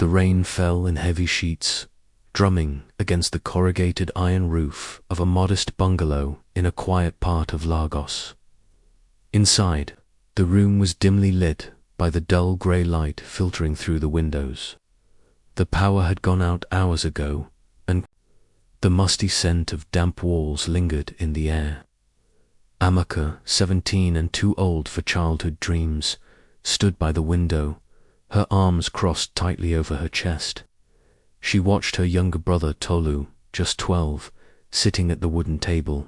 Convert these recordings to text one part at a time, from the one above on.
The rain fell in heavy sheets, drumming against the corrugated iron roof of a modest bungalow in a quiet part of Lagos. Inside, the room was dimly lit by the dull grey light filtering through the windows. The power had gone out hours ago, and the musty scent of damp walls lingered in the air. Amaka, 17 and too old for childhood dreams, stood by the window, her arms crossed tightly over her chest. She watched her younger brother Tolu, just 12, sitting at the wooden table,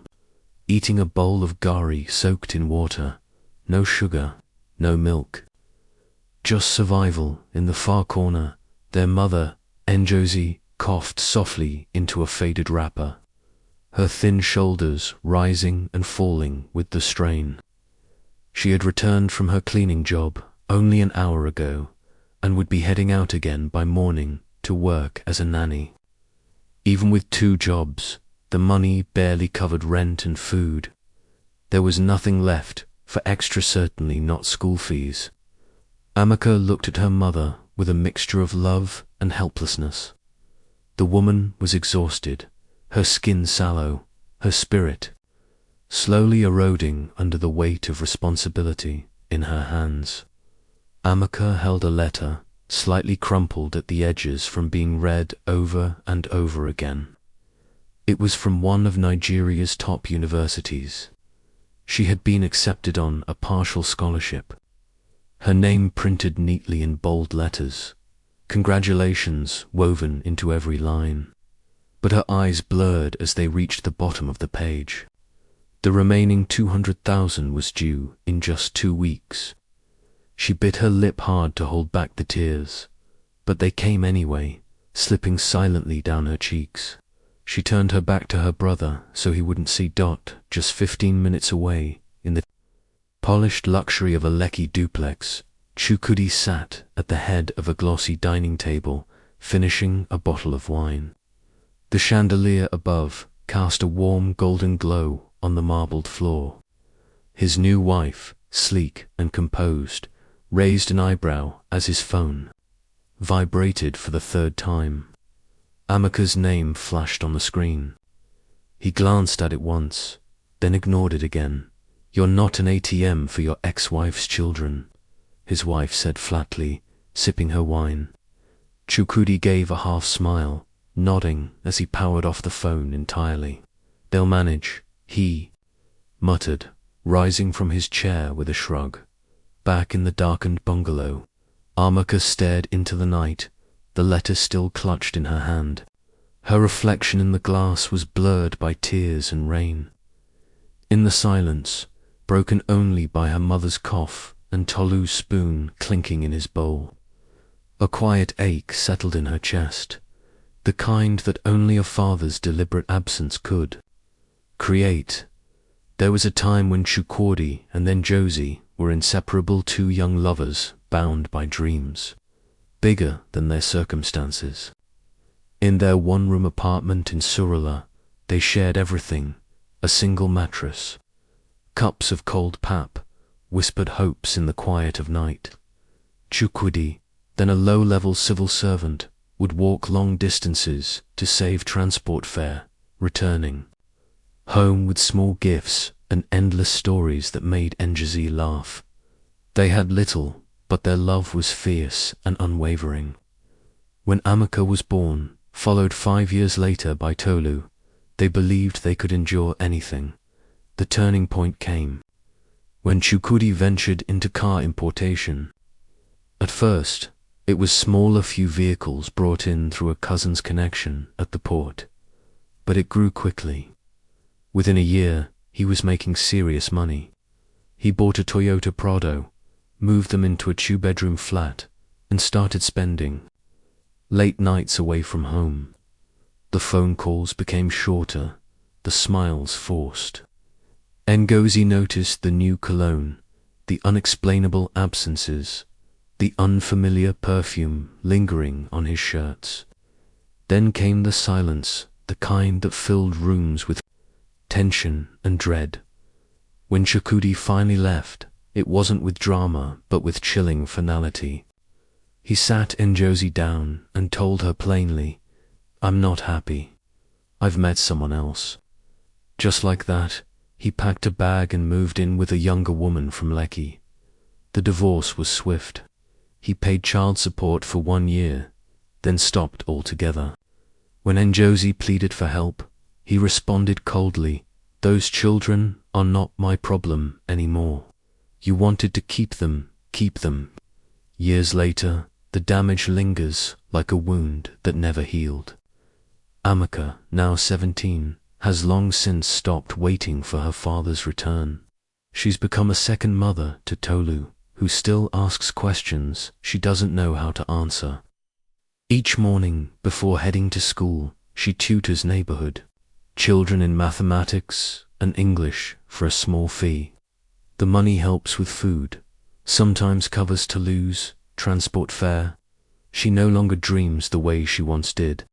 eating a bowl of gari soaked in water, no sugar, no milk. Just survival. In the far corner, their mother, Njosi, coughed softly into a faded wrapper, her thin shoulders rising and falling with the strain. She had returned from her cleaning job only an hour ago, and would be heading out again by morning to work as a nanny. Even with 2 jobs, the money barely covered rent and food. There was nothing left for extra, certainly not school fees. Amaka looked at her mother with a mixture of love and helplessness. The woman was exhausted, her skin sallow, her spirit slowly eroding under the weight of responsibility in her hands. Amaka held a letter, slightly crumpled at the edges from being read over and over again. It was from one of Nigeria's top universities. She had been accepted on a partial scholarship. Her name printed neatly in bold letters, congratulations woven into every line. But her eyes blurred as they reached the bottom of the page. The remaining 200,000 was due in just 2 weeks. She bit her lip hard to hold back the tears, but they came anyway, slipping silently down her cheeks. She turned her back to her brother so he wouldn't see Dot, just 15 minutes away. In the polished luxury of a Lekki duplex, Chukwudi sat at the head of a glossy dining table, finishing a bottle of wine. The chandelier above cast a warm golden glow on the marbled floor. His new wife, sleek and composed, raised an eyebrow as his phone vibrated for the 3rd time. Amaka's name flashed on the screen. He glanced at it once, then ignored it again. "You're not an ATM for your ex-wife's children," his wife said flatly, sipping her wine. Chukwudi gave a half smile, nodding as he powered off the phone entirely. "They'll manage," he muttered, rising from his chair with a shrug. Back in the darkened bungalow, Amaka stared into the night, the letter still clutched in her hand. Her reflection in the glass was blurred by tears and rain. In the silence, broken only by her mother's cough and Tolu's spoon clinking in his bowl, a quiet ache settled in her chest, the kind that only a father's deliberate absence could create. There was a time when Chukwudi and then Josie were inseparable, 2 young lovers bound by dreams bigger than their circumstances. In their 1-room apartment in Surulere, they shared everything: a single mattress, cups of cold pap, whispered hopes in the quiet of night. Chukwudi, then a low-level civil servant, would walk long distances to save transport fare, returning home with small gifts and endless stories that made Njosi laugh. They had little, but their love was fierce and unwavering. When Amaka was born, followed 5 years later by Tolu, they believed they could endure anything. The turning point came when Chukwudi ventured into car importation. At first, it was small, a few vehicles brought in through a cousin's connection at the port, but it grew quickly. Within a year, he was making serious money. He bought a Toyota Prado, moved them into a 2-bedroom flat, and started spending late nights away from home. The phone calls became shorter, the smiles forced. Ngozi noticed the new cologne, the unexplainable absences, the unfamiliar perfume lingering on his shirts. Then came the silence, the kind that filled rooms with tension and dread. When Chukwudi finally left, it wasn't with drama, but with chilling finality. He sat Njosi down and told her plainly, "I'm not happy. I've met someone else." Just like that, he packed a bag and moved in with a younger woman from Lekki. The divorce was swift. He paid child support for 1 year, then stopped altogether. When Njosi pleaded for help, he responded coldly, "Those children are not my problem anymore. You wanted to keep them, keep them." Years later, the damage lingers like a wound that never healed. Amaka, now 17, has long since stopped waiting for her father's return. She's become a second mother to Tolu, who still asks questions she doesn't know how to answer. Each morning, before heading to school, she tutors neighborhood children in mathematics and English for a small fee. The money helps with food, sometimes covers Tolu's transport fare. She no longer dreams the way she once did.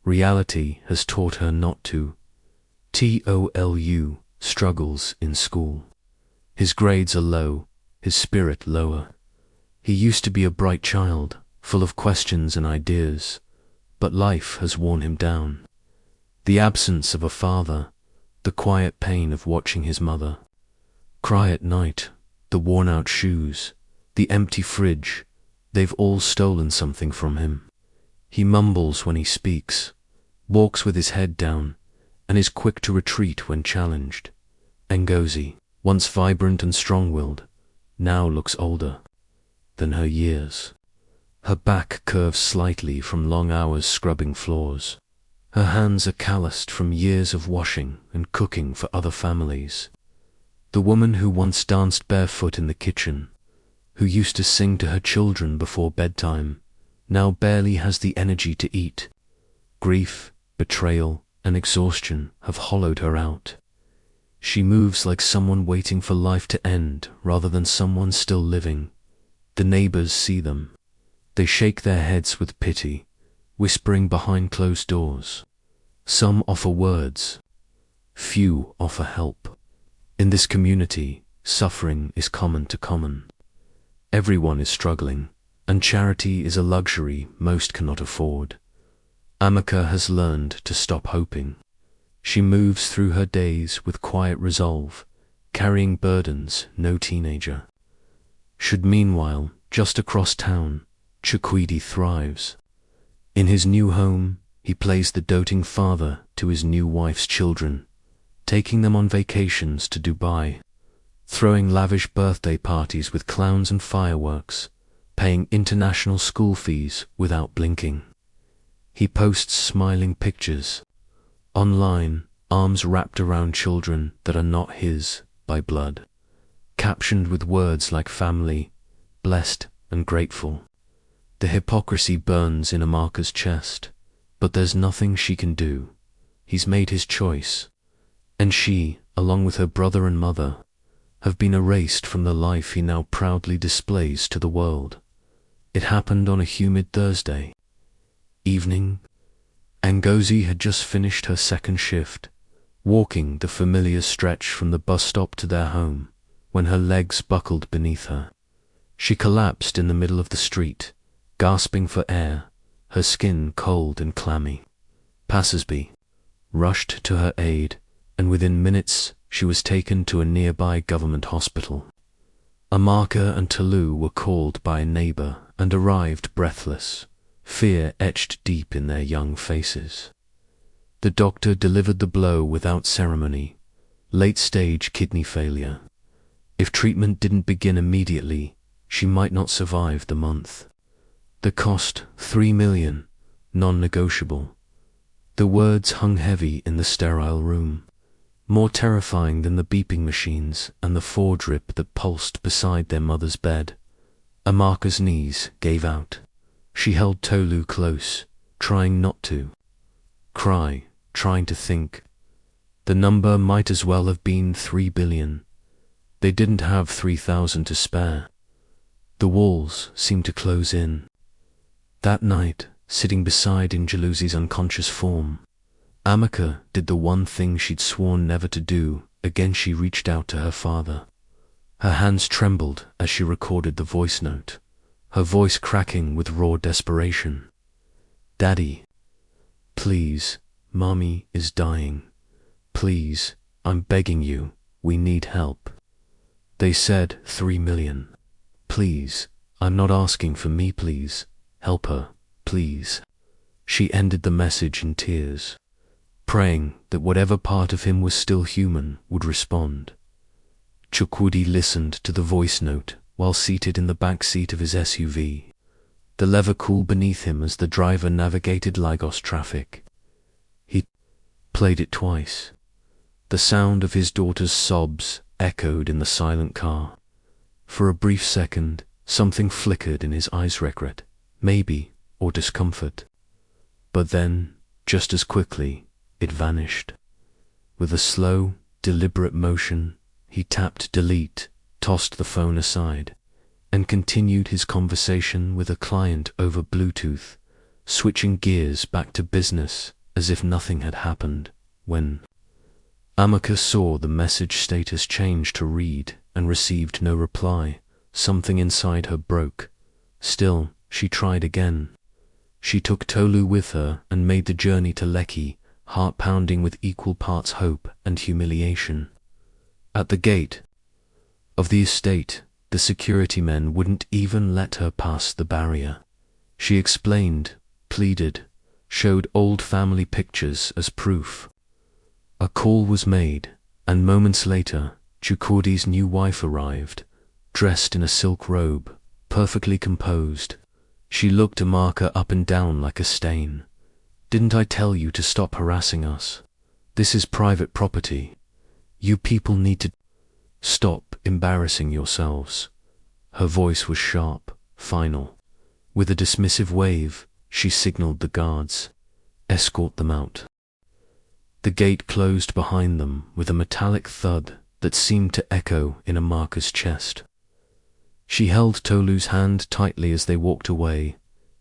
Reality has taught her not to. Tolu struggles in school. His grades are low, his spirit lower. He used to be a bright child, full of questions and ideas, but life has worn him down. The absence of a father, the quiet pain of watching his mother cry at night, the worn-out shoes, the empty fridge, they've all stolen something from him. He mumbles when he speaks, walks with his head down, and is quick to retreat when challenged. Ngozi, once vibrant and strong-willed, now looks older than her years. Her back curves slightly from long hours scrubbing floors. Her hands are calloused from years of washing and cooking for other families. The woman who once danced barefoot in the kitchen, who used to sing to her children before bedtime, now barely has the energy to eat. Grief, betrayal, and exhaustion have hollowed her out. She moves like someone waiting for life to end rather than someone still living. The neighbors see them. They shake their heads with pity, whispering behind closed doors. Some offer words. Few offer help. In this community, suffering is common to common. Everyone is struggling, and charity is a luxury most cannot afford. Amaka has learned to stop hoping. She moves through her days with quiet resolve, carrying burdens no teenager should. Meanwhile, just across town, Chukwudi thrives. In his new home, he plays the doting father to his new wife's children, taking them on vacations to Dubai, throwing lavish birthday parties with clowns and fireworks, paying international school fees without blinking. He posts smiling pictures online, arms wrapped around children that are not his by blood, captioned with words like family, blessed, and grateful. The hypocrisy burns in Amaka's chest, but there's nothing she can do. He's made his choice, and she, along with her brother and mother, have been erased from the life he now proudly displays to the world. It happened on a humid Thursday evening. Ngozi had just finished her second shift, walking the familiar stretch from the bus stop to their home, when her legs buckled beneath her. She collapsed in the middle of the street, gasping for air, her skin cold and clammy. Passersby rushed to her aid, and within minutes she was taken to a nearby government hospital. Amaka and Tolu were called by a neighbor and arrived breathless, fear etched deep in their young faces. The doctor delivered the blow without ceremony: late-stage kidney failure. If treatment didn't begin immediately, she might not survive the month. The cost, 3 million, non-negotiable. The words hung heavy in the sterile room, more terrifying than the beeping machines and the foredrip that pulsed beside their mother's bed. Amaka's knees gave out. She held Tolu close, trying not to cry, trying to think. The number might as well have been 3 billion. They didn't have 3,000 to spare. The walls seemed to close in. That night, sitting beside Njaluzi's unconscious form, Amaka did the one thing she'd sworn never to do. Again she reached out to her father. Her hands trembled as she recorded the voice note. her voice cracking with raw desperation. "Daddy, please, Mommy is dying. Please, I'm begging you, we need help." They said 3 million. "Please, I'm not asking for me, please. Help her, please." She ended the message in tears, praying that whatever part of him was still human would respond. Chukwudi listened to the voice note while seated in the back seat of his SUV, the lever cool beneath him as the driver navigated Lagos traffic. He played it twice. The sound of his daughter's sobs echoed in the silent car. For a brief second, something flickered in his eyes, regret, maybe, or discomfort. But then, just as quickly, it vanished. With a slow, deliberate motion, he tapped delete, tossed the phone aside, and continued his conversation with a client over Bluetooth, switching gears back to business as if nothing had happened, when Amaka saw the message status change to read and received no reply. Something inside her broke. Still, she tried again. She took Tolu with her and made the journey to Lekki, heart pounding with equal parts hope and humiliation. At the gate of the estate, the security men wouldn't even let her pass the barrier. She explained, pleaded, showed old family pictures as proof. A call was made, and moments later, Chukwudi's new wife arrived, dressed in a silk robe, perfectly composed. She looked Amaka up and down like a stain. "Didn't I tell you to stop harassing us? This is private property. You people need to stop embarrassing yourselves." Her voice was sharp, final. With a dismissive wave, she signaled the guards. "Escort them out." The gate closed behind them with a metallic thud that seemed to echo in Amaka's chest. She held Tolu's hand tightly as they walked away,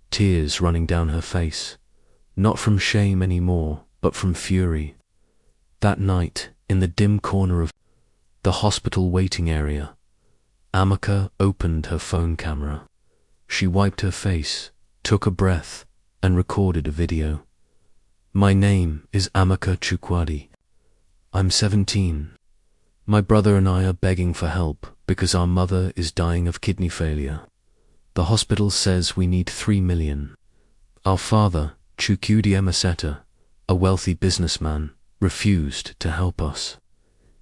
tears running down her face, not from shame anymore, but from fury. That night, in the dim corner of the hospital waiting area, Amaka opened her phone camera. She wiped her face, took a breath, and recorded a video. "My name is Amaka Chukwudi. I'm 17. My brother and I are begging for help because our mother is dying of kidney failure. The hospital says we need 3 million. Our father, Chukwudi Emaseta, a wealthy businessman, refused to help us.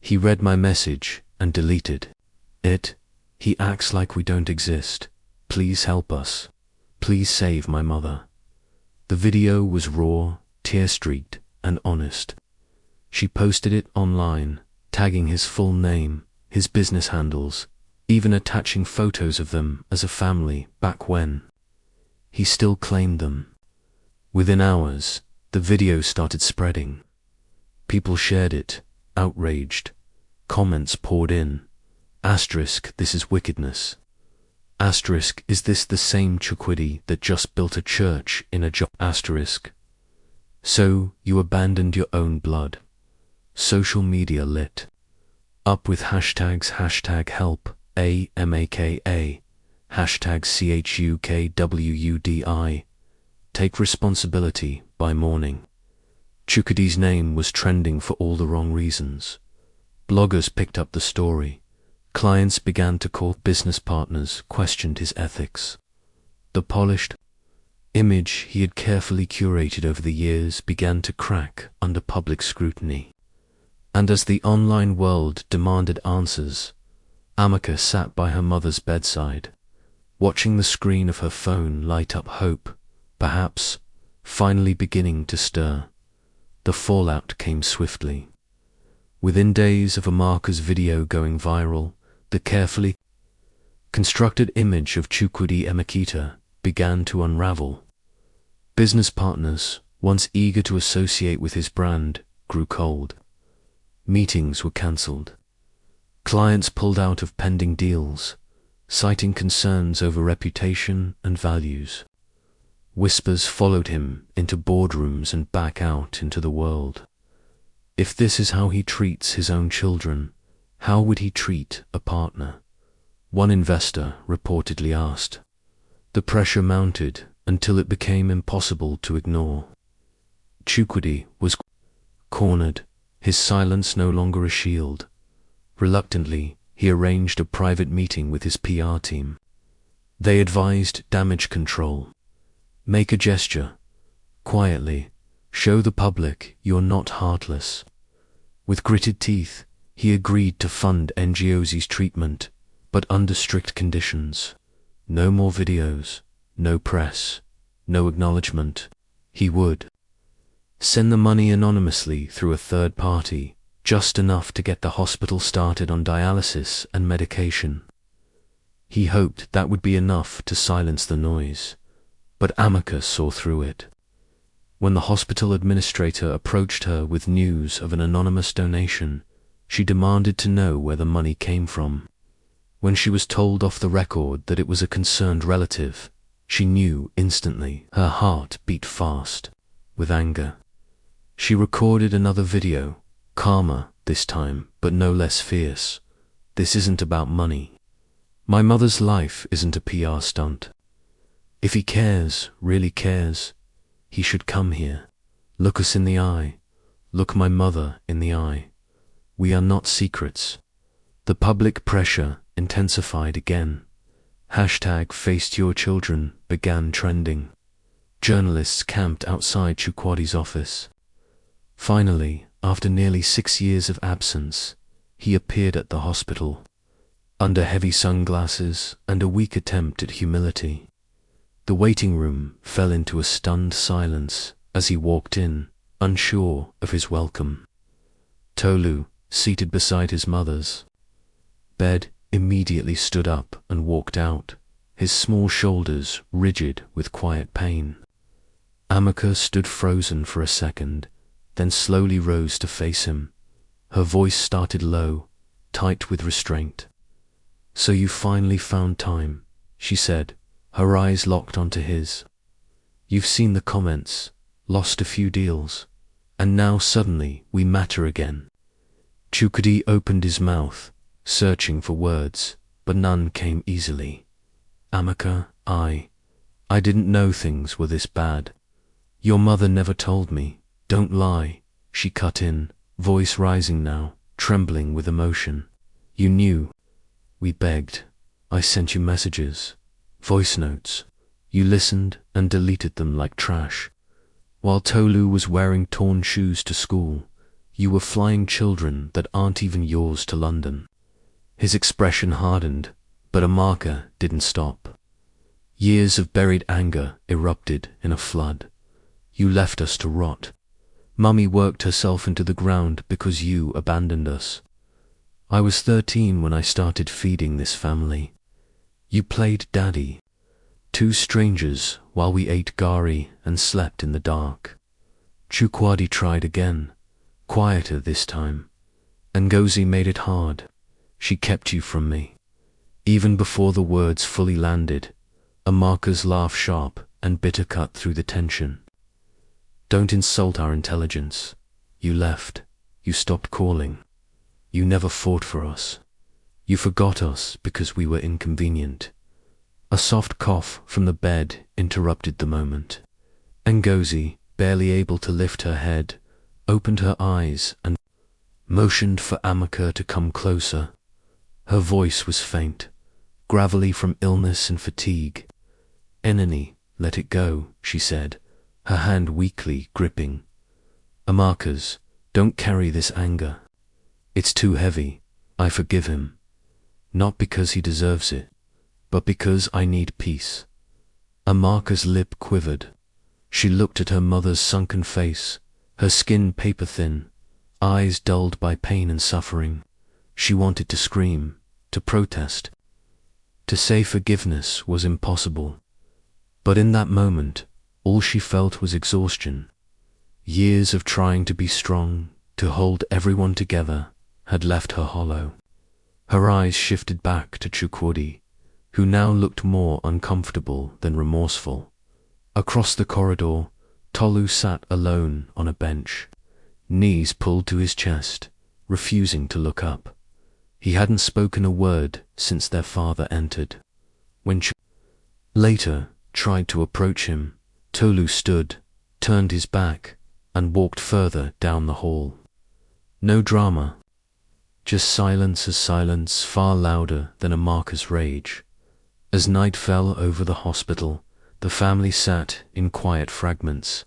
He read my message and deleted it. He acts like we don't exist. Please help us. Please save my mother." The video was raw, tear-streaked, and honest. She posted it online, tagging his full name, his business handles, even attaching photos of them as a family back when he still claimed them. Within hours, the video started spreading. People shared it, outraged. Comments poured in. Asterisk, "This is wickedness." Asterisk, "Is this the same Chukwudi that just built a church in a job?" Asterisk, "So you abandoned your own blood." Social media lit up with hashtags #help AMAKA, #CHUKWUDI, take responsibility by morning. Chukwudi's name was trending for all the wrong reasons. Bloggers picked up the story. Clients began to call, business partners questioned his ethics. The polished image he had carefully curated over the years began to crack under public scrutiny. And as the online world demanded answers, Amaka sat by her mother's bedside, watching the screen of her phone light up, hope, perhaps, finally beginning to stir. The fallout came swiftly. Within days of Amaka's video going viral, the carefully constructed image of Chukwudi Emakita began to unravel. Business partners, once eager to associate with his brand, grew cold. Meetings were cancelled. Clients pulled out of pending deals, citing concerns over reputation and values. Whispers followed him into boardrooms and back out into the world. If this is how he treats his own children, how would he treat a partner? One investor reportedly asked. The pressure mounted until it became impossible to ignore. Chukwudi was cornered, his silence no longer a shield. Reluctantly, he arranged a private meeting with his PR team. They advised damage control. Make a gesture. Quietly, show the public you're not heartless. With gritted teeth, he agreed to fund NGO's treatment, but under strict conditions. No more videos, no press, no acknowledgement. He would send the money anonymously through a third party, just enough to get the hospital started on dialysis and medication. He hoped that would be enough to silence the noise, but Amaka saw through it. When the hospital administrator approached her with news of an anonymous donation, she demanded to know where the money came from. When she was told off the record that it was a concerned relative, she knew instantly. Her heart beat fast with anger. She recorded another video, calmer this time, but no less fierce. This isn't about money. My mother's life isn't a PR stunt. If he cares, really cares, he should come here. Look us in the eye. Look my mother in the eye. We are not secrets. The public pressure intensified again. Hashtag Faced Your Children began trending. Journalists camped outside Chukwudi's office. Finally, after nearly 6 years of absence, he appeared at the hospital, under heavy sunglasses and a weak attempt at humility. The waiting room fell into a stunned silence as he walked in, unsure of his welcome. Tolu, seated beside his mother's bed, immediately stood up and walked out, his small shoulders rigid with quiet pain. Amaka stood frozen for a second, then slowly rose to face him. Her voice started low, tight with restraint. "So you finally found time," she said, her eyes locked onto his. "You've seen the comments, lost a few deals, and now suddenly we matter again." Chukwudi opened his mouth, searching for words, but none came easily. "Amaka, I didn't know things were this bad. Your mother never told me. Don't lie," she cut in, voice rising now, trembling with emotion. "You knew. We begged. I sent you messages, voice notes. You listened and deleted them like trash. While Tolu was wearing torn shoes to school, you were flying children that aren't even yours to London." His expression hardened, but Amaka didn't stop. Years of buried anger erupted in a flood. "You left us to rot. Mummy worked herself into the ground because you abandoned us. I was 13 when I started feeding this family. You played daddy. 2 strangers while we ate gari and slept in the dark." Chukwudi tried again, quieter this time. "Ngozi made it hard. She kept you from me." Even before the words fully landed, Amaka's laugh sharp and bitter cut through the tension. "Don't insult our intelligence. You left. You stopped calling. You never fought for us. You forgot us because we were inconvenient." A soft cough from the bed interrupted the moment. Ngozi, barely able to lift her head, opened her eyes and motioned for Amaka to come closer. Her voice was faint, gravelly from illness and fatigue. "Enemy, let it go," she said, her hand weakly gripping Amaka's. "Don't carry this anger. It's too heavy. I forgive him. Not because he deserves it, but because I need peace." Amaka's lip quivered. She looked at her mother's sunken face, her skin paper-thin, eyes dulled by pain and suffering. She wanted to scream, to protest. To say forgiveness was impossible. But in that moment, all she felt was exhaustion. Years of trying to be strong, to hold everyone together, had left her hollow. Her eyes shifted back to Chukwudi, who now looked more uncomfortable than remorseful. Across the corridor, Tolu sat alone on a bench, knees pulled to his chest, refusing to look up. He hadn't spoken a word since their father entered. When later tried to approach him. Tolu stood, turned his back, and walked further down the hall. No drama, just silence, a silence far louder than Amaka's rage. As night fell over the hospital, the family sat in quiet fragments.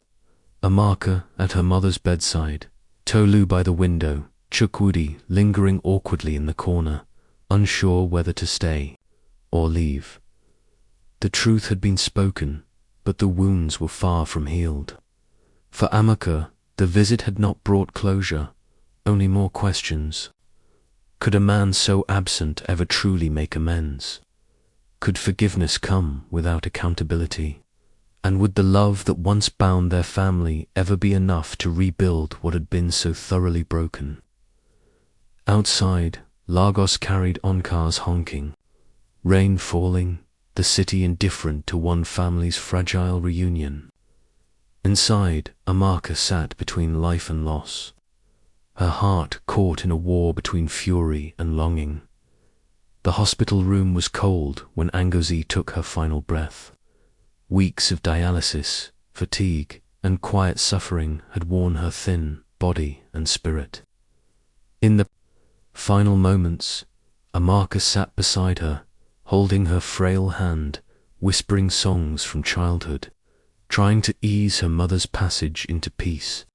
Amaka at her mother's bedside, Tolu by the window, Chukwudi lingering awkwardly in the corner, unsure whether to stay or leave. The truth had been spoken, but the wounds were far from healed. For Amaka, the visit had not brought closure, only more questions. Could a man so absent ever truly make amends? Could forgiveness come without accountability? And would the love that once bound their family ever be enough to rebuild what had been so thoroughly broken? Outside, Lagos carried on cars honking, rain falling, the city indifferent to one family's fragile reunion. Inside, Amaka sat between life and loss, her heart caught in a war between fury and longing. The hospital room was cold when Ngozi took her final breath. Weeks of dialysis, fatigue, and quiet suffering had worn her thin body and spirit. In the final moments, Amaka sat beside her, holding her frail hand, whispering songs from childhood, trying to ease her mother's passage into peace.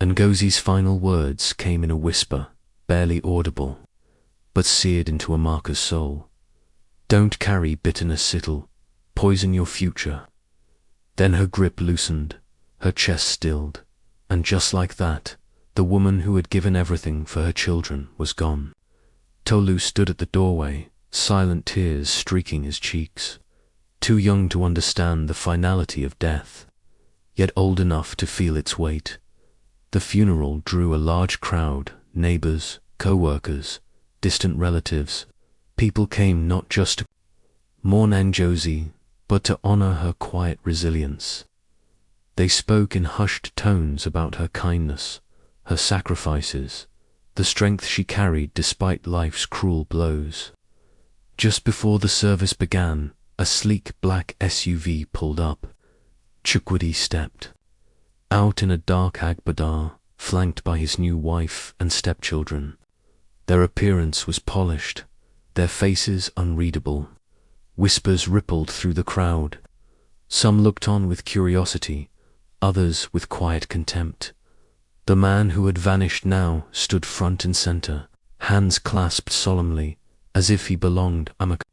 Ngozi's final words came in a whisper, barely audible, but seared into Amaka's soul. "Don't carry bitterness, it'll poison your future." Then her grip loosened, her chest stilled, and just like that, the woman who had given everything for her children was gone. Tolu stood at the doorway, silent tears streaking his cheeks, too young to understand the finality of death, yet old enough to feel its weight. The funeral drew a large crowd, neighbors, co-workers, distant relatives. People came not just to mourn Ngozi, but to honor her quiet resilience. They spoke in hushed tones about her kindness, her sacrifices, the strength she carried despite life's cruel blows. Just before the service began, a sleek black SUV pulled up. Chukwudi stepped out in a dark agbada, flanked by his new wife and stepchildren. Their appearance was polished, their faces unreadable. Whispers rippled through the crowd. Some looked on with curiosity, others with quiet contempt. The man who had vanished now stood front and center, hands clasped solemnly, as if he belonged. Amaka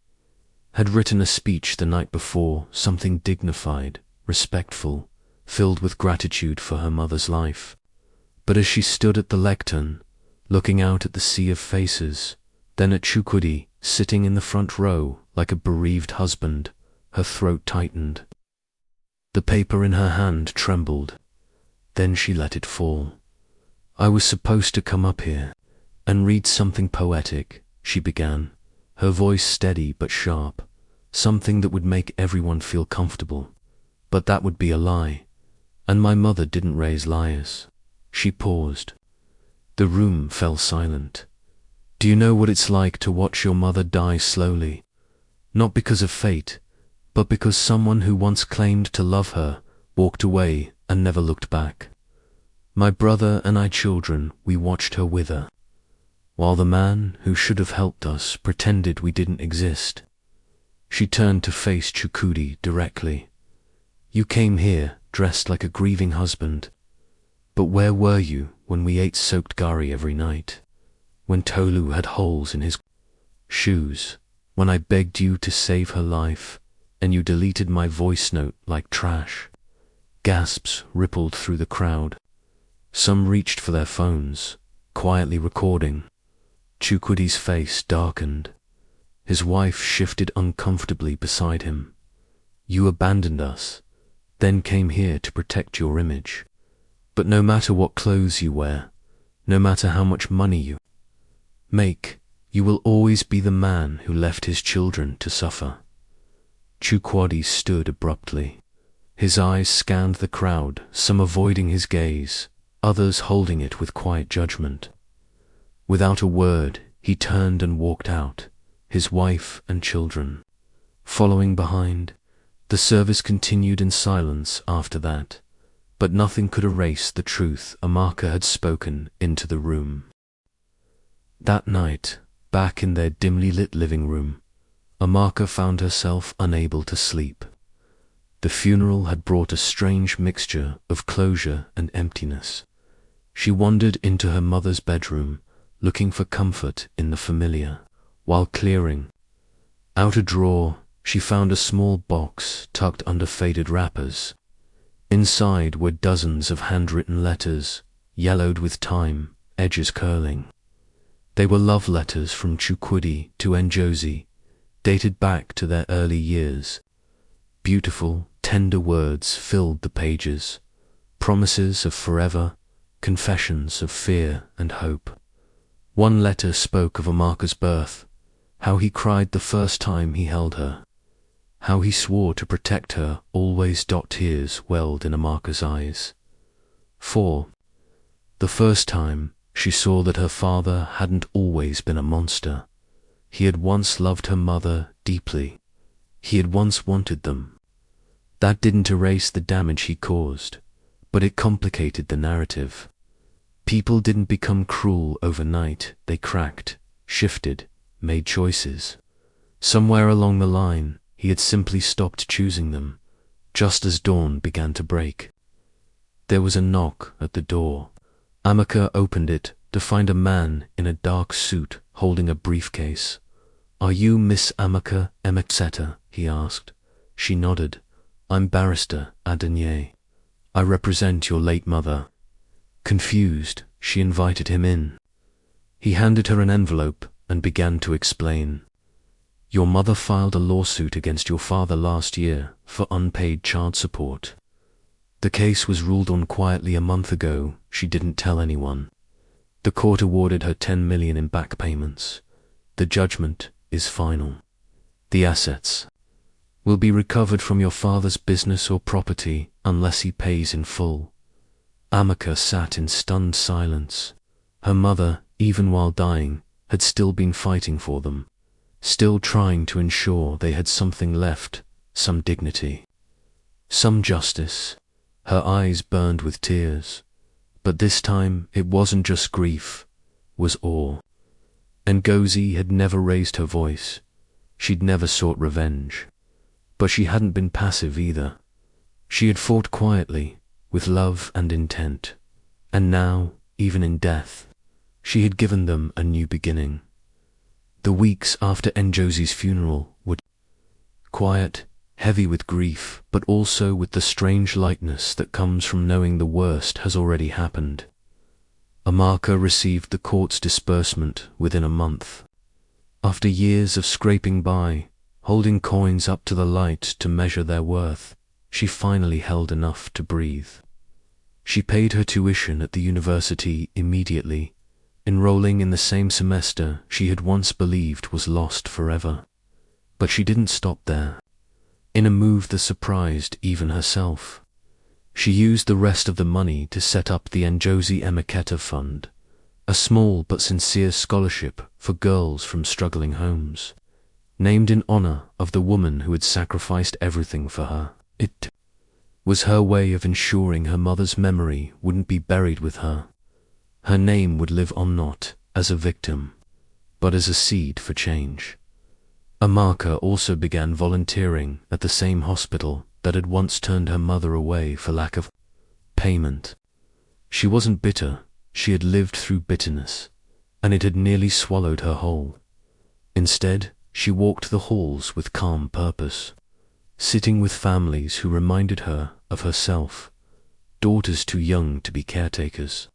had written a speech the night before, something dignified, respectful, filled with gratitude for her mother's life. But as she stood at the lectern, looking out at the sea of faces, then at Chukwudi, sitting in the front row like a bereaved husband, her throat tightened. The paper in her hand trembled. Then she let it fall. "I was supposed to come up here and read something poetic," she began, her voice steady but sharp, "something that would make everyone feel comfortable. But that would be a lie, and my mother didn't raise liars." She paused. The room fell silent. "Do you know what it's like to watch your mother die slowly? Not because of fate, but because someone who once claimed to love her walked away and never looked back. My brother and I children, we watched her wither, while the man who should have helped us pretended we didn't exist." She turned to face Chukwudi directly. "You came here dressed like a grieving husband, but where were you when we ate soaked gari every night? When Tolu had holes in his shoes? When I begged you to save her life, and you deleted my voice note like trash?" Gasps rippled through the crowd. Some reached for their phones, quietly recording. Chukwudi's face darkened. His wife shifted uncomfortably beside him. "You abandoned us, then came here to protect your image. But no matter what clothes you wear, no matter how much money you make, you will always be the man who left his children to suffer." Chukwudi stood abruptly. His eyes scanned the crowd, some avoiding his gaze, others holding it with quiet judgment. Without a word, he turned and walked out, his wife and children following behind, The service continued in silence after that, but nothing could erase the truth Amaka had spoken into the room. That night, back in their dimly lit living room, Amaka found herself unable to sleep. The funeral had brought a strange mixture of closure and emptiness. She wandered into her mother's bedroom, looking for comfort in the familiar. While clearing out a drawer, she found a small box tucked under faded wrappers. Inside were dozens of handwritten letters, yellowed with time, edges curling. They were love letters from Chukwudi to Njozi, dated back to their early years. Beautiful, tender words filled the pages, promises of forever, confessions of fear and hope. One letter spoke of Amaka's birth, how he cried the first time he held her, how he swore to protect her always. Tears welled in Amaka's eyes. For the first time, she saw that her father hadn't always been a monster. He had once loved her mother deeply. He had once wanted them. That didn't erase the damage he caused, but it complicated the narrative. People didn't become cruel overnight. They cracked, shifted, made choices. Somewhere along the line, he had simply stopped choosing them, just as dawn began to break. There was a knock at the door. Amaka opened it to find a man in a dark suit holding a briefcase. "Are you Miss Amaka Emexeta?" he asked. She nodded. "I'm Barrister Adenye. I represent your late mother." Confused, she invited him in. He handed her an envelope and began to explain. "Your mother filed a lawsuit against your father last year for unpaid child support. The case was ruled on quietly a month ago. She didn't tell anyone. The court awarded her 10 million in back payments. The judgment is final. The assets will be recovered from your father's business or property unless he pays in full." Amaka sat in stunned silence. Her mother, even while dying, had still been fighting for them, still trying to ensure they had something left, some dignity, some justice. Her eyes burned with tears, but this time it wasn't just grief, it was awe. Ngozi had never raised her voice. She'd never sought revenge. But she hadn't been passive either. She had fought quietly, with love and intent. And now, even in death, she had given them a new beginning. The weeks after Njozi's funeral were quiet, heavy with grief, but also with the strange lightness that comes from knowing the worst has already happened. Amaka received the court's disbursement within a month. After years of scraping by, holding coins up to the light to measure their worth, she finally held enough to breathe. She paid her tuition at the university immediately, enrolling in the same semester she had once believed was lost forever. But she didn't stop there. In a move that surprised even herself, she used the rest of the money to set up the Njozi Emeketa Fund, a small but sincere scholarship for girls from struggling homes, named in honor of the woman who had sacrificed everything for her. It was her way of ensuring her mother's memory wouldn't be buried with her. Her name would live on not as a victim, but as a seed for change. Amaka also began volunteering at the same hospital that had once turned her mother away for lack of payment. She wasn't bitter. She had lived through bitterness, and it had nearly swallowed her whole. Instead, she walked the halls with calm purpose, sitting with families who reminded her of herself, daughters too young to be caretakers,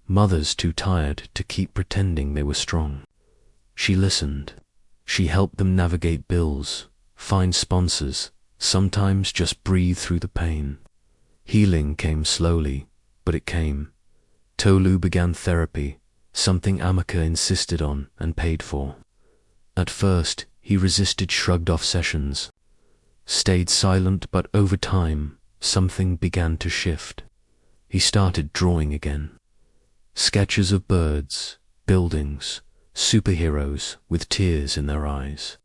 mothers too tired to keep pretending they were strong. She listened. She helped them navigate bills, find sponsors, sometimes just breathe through the pain. Healing came slowly, but it came. Tolu began therapy, something Amaka insisted on and paid for. At first, he resisted, shrugged off sessions, stayed silent, but over time, something began to shift. He started drawing again. Sketches of birds, buildings, superheroes with tears in their eyes.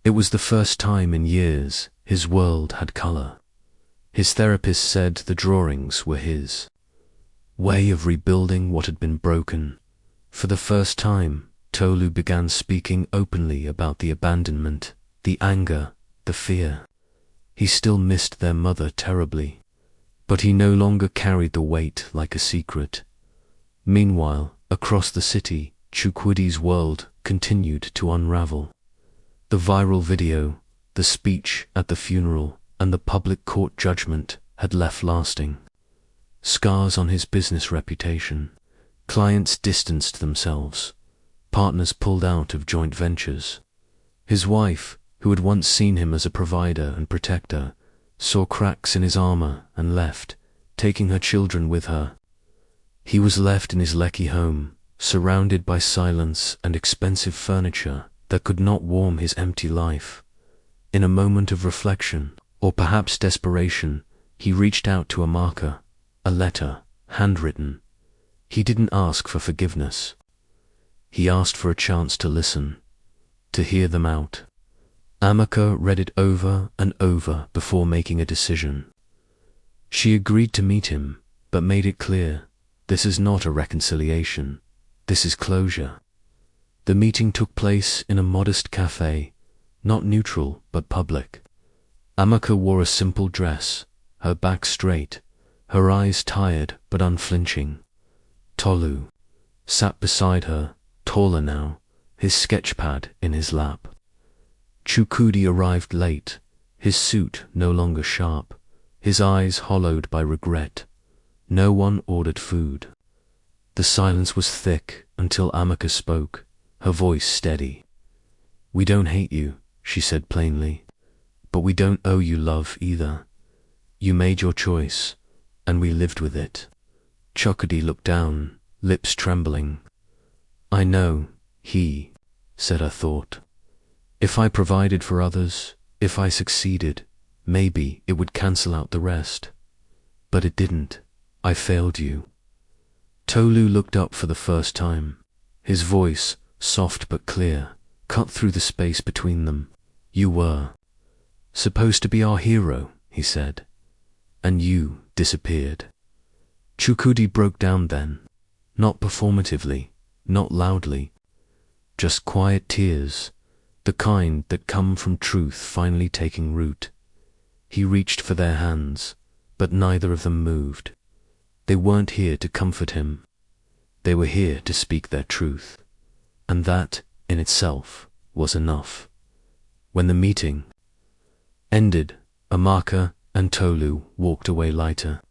It was the first time in years his world had color. His therapist said the drawings were his way of rebuilding what had been broken. For the first time, Tolu began speaking openly about the abandonment, the anger, the fear. He still missed their mother terribly, but he no longer carried the weight like a secret. Meanwhile, across the city, Chukwudi's world continued to unravel. The viral video, the speech at the funeral, and the public court judgment had left lasting scars on his business reputation. Clients distanced themselves. Partners pulled out of joint ventures. His wife, who had once seen him as a provider and protector, saw cracks in his armor and left, taking her children with her. He was left in his Lekki home, surrounded by silence and expensive furniture that could not warm his empty life. In a moment of reflection, or perhaps desperation, he reached out to Amaka, a letter, handwritten. He didn't ask for forgiveness. He asked for a chance to listen, to hear them out. Amaka read it over and over before making a decision. She agreed to meet him, but made it clear, this is not a reconciliation, this is closure. The meeting took place in a modest cafe, not neutral but public. Amaka wore a simple dress, her back straight, her eyes tired but unflinching. Tolu sat beside her, taller now, his sketchpad in his lap. Chukwudi arrived late, his suit no longer sharp, his eyes hollowed by regret. No one ordered food. The silence was thick until Amaka spoke, her voice steady. "We don't hate you," she said plainly, "but we don't owe you love either. You made your choice, and we lived with it." Chukwudi looked down, lips trembling. "I know," he said her thought. "If I provided for others, if I succeeded, maybe it would cancel out the rest. But it didn't. I failed you." Tolu looked up for the first time. His voice, soft but clear, cut through the space between them. "You were supposed to be our hero," he said, "and you disappeared." Chukwudi broke down then, not performatively, not loudly, just quiet tears, the kind that come from truth finally taking root. He reached for their hands, but neither of them moved. They weren't here to comfort him. They were here to speak their truth, and that, in itself, was enough. When the meeting ended, Amaka and Tolu walked away lighter.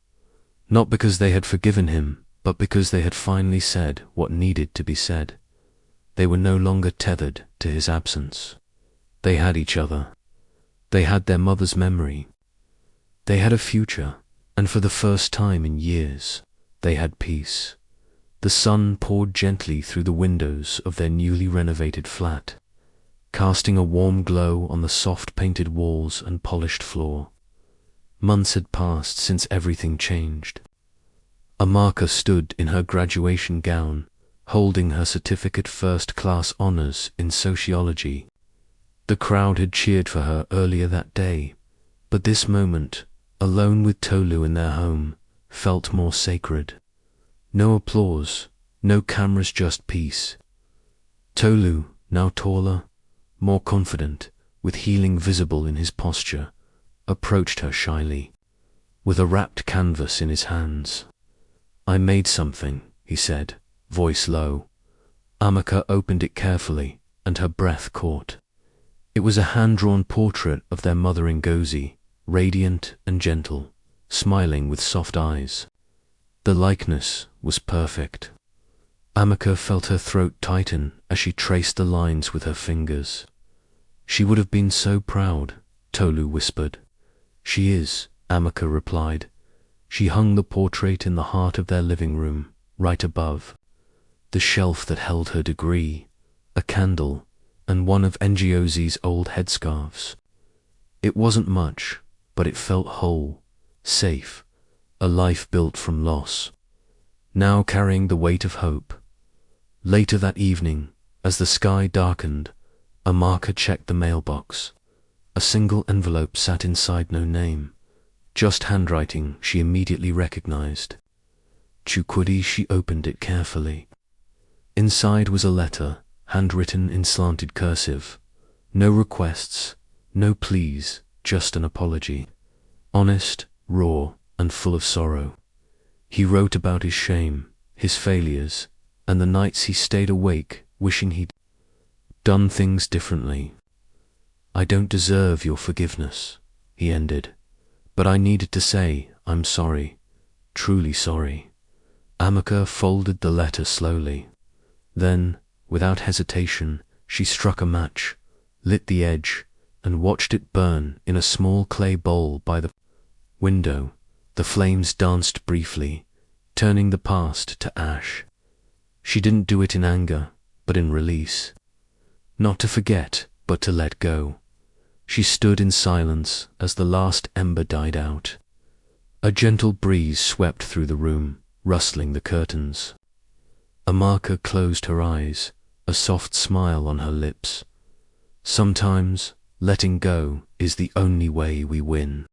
Not because they had forgiven him, but because they had finally said what needed to be said. They were no longer tethered to his absence. They had each other. They had their mother's memory. They had a future, and for the first time in years, they had peace. The sun poured gently through the windows of their newly renovated flat, casting a warm glow on the soft painted walls and polished floor. Months had passed since everything changed. Amaka stood in her graduation gown, holding her certificate first-class honors in sociology. The crowd had cheered for her earlier that day, but this moment, alone with Tolu in their home, felt more sacred. No applause, no cameras, just peace. Tolu, now taller, more confident, with healing visible in his posture, approached her shyly, with a wrapped canvas in his hands. "I made something," he said, voice low. Amaka opened it carefully, and her breath caught. It was a hand-drawn portrait of their mother Ngozi, radiant and gentle, smiling with soft eyes. The likeness was perfect. Amaka felt her throat tighten as she traced the lines with her fingers. "She would have been so proud," Tolu whispered. "She is," Amaka replied. She hung the portrait in the heart of their living room, right above the shelf that held her degree, a candle, and one of Ngozie's old headscarves. It wasn't much, but it felt whole, safe, a life built from loss, now carrying the weight of hope. Later that evening, as the sky darkened, Amaka checked the mailbox. A single envelope sat inside, no name, just handwriting she immediately recognized. Chukwudi, she opened it carefully. Inside was a letter, handwritten in slanted cursive. No requests, no pleas, just an apology. Honest, raw, and full of sorrow. He wrote about his shame, his failures, and the nights he stayed awake wishing he'd done things differently. I don't deserve your forgiveness, he ended, but I needed to say I'm sorry, truly sorry. Amaka folded the letter slowly. Then, without hesitation, she struck a match, lit the edge, and watched it burn in a small clay bowl by the window. The flames danced briefly, turning the past to ash. She didn't do it in anger, but in release. Not to forget, but to let go. She stood in silence as the last ember died out. A gentle breeze swept through the room, rustling the curtains. Amaka closed her eyes, a soft smile on her lips. Sometimes, letting go is the only way we win.